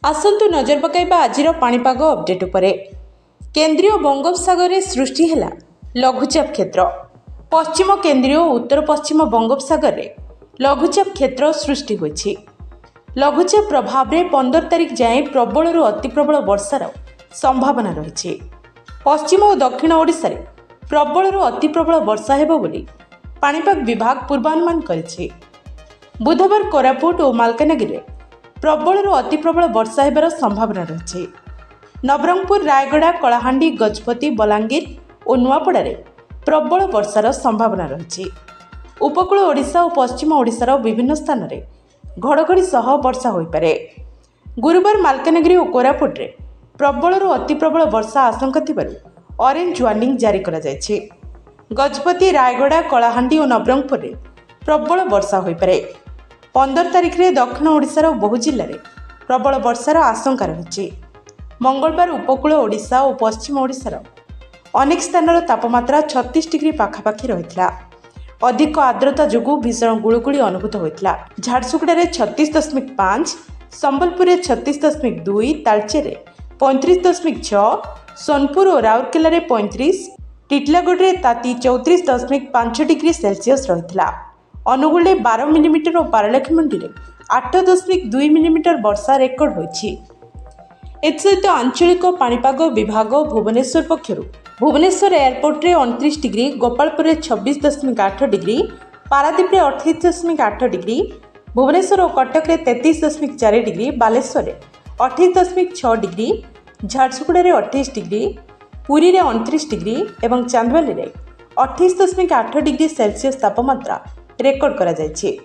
आसंतु नजर पकाइबा आजिर पाणीपाग अपडेट उपरे। केंद्रीय बंगोपसागर में सृष्टि है लघुचाप क्षेत्र। पश्चिम केंद्रीय और उत्तर पश्चिम बंगोपसागर में लघुचाप क्षेत्र सृष्टि होइछि। लघुचाप प्रभाव में 15 तारिख जाए प्रबल अति प्रबल वर्षार संभावना रही। पश्चिम और दक्षिण ओडिशा रे प्रबल अति प्रबल वर्षा हेबो बोली पाणीपाग विभाग पूर्वानुमान करिछि। बुधवार कोरापुट और मालकानगिरी में प्रबल अति प्रबल वर्षा हेबार संभावना रही। नवरंगपुर, रायगड़ा, कलाहांडी, गजपति, बलांगीर और नुआपड़ा रे प्रबल वर्षार संभावना रही। उपकूल ओडिशा और पश्चिम ओडिशार विभिन्न स्थान में घड़घड़ी सह वर्षा हो पारे। गुरुवार मालकानगिरी और कोरापुट रे प्रबल अति प्रबल वर्षा आशंका थिबारु ऑरेंज वार्निंग जारी करा जायछि। गजपति, रायगड़ा, कलाहांडी और नवरंगपुर रे प्रबल वर्षा हो पारे। 15 तारिख में दक्षिण ओडिशार बहु जिले में प्रबल वर्षार आशंका रही। मंगलवार उपकूल ओडिशा और पश्चिम ओडिशार अनेक स्थानर तापमात्रा 36 डिग्री पाखापाखि रही। अधिक आर्द्रता जोगु भीषण गुळुगुळी अनुभूत होता। झारसुगुड़ा 36.5, संबलपुर 36.2, तालचेर 35.6, सोनपुर और राउरकेला 35, टिटलागढ़ ताती 34.5 डिग्री सेल्सियस रही। अनुगुल 12 मिलीमीटर और पारलाखेमुंडी 8.2 मिलीमीटर वर्षा रेकर्ड होइछि। एसहित आंचलिक पाणीपाग विभाग भुवनेश्वर पक्षरु भुवनेश्वर एयरपोर्ट रे 29 degree, Gopalpur 26.8 degree, Paradip 28.8 degree, Bhubaneswar और Cuttack 33.4 degree, Baleswar 28.6 degree, Jharsuguda 28 degree, Puri 29 degree और चांदवाली 28.8 डिग्री सेल्सियस तापमात्रा रेकर्ड करा जायछि।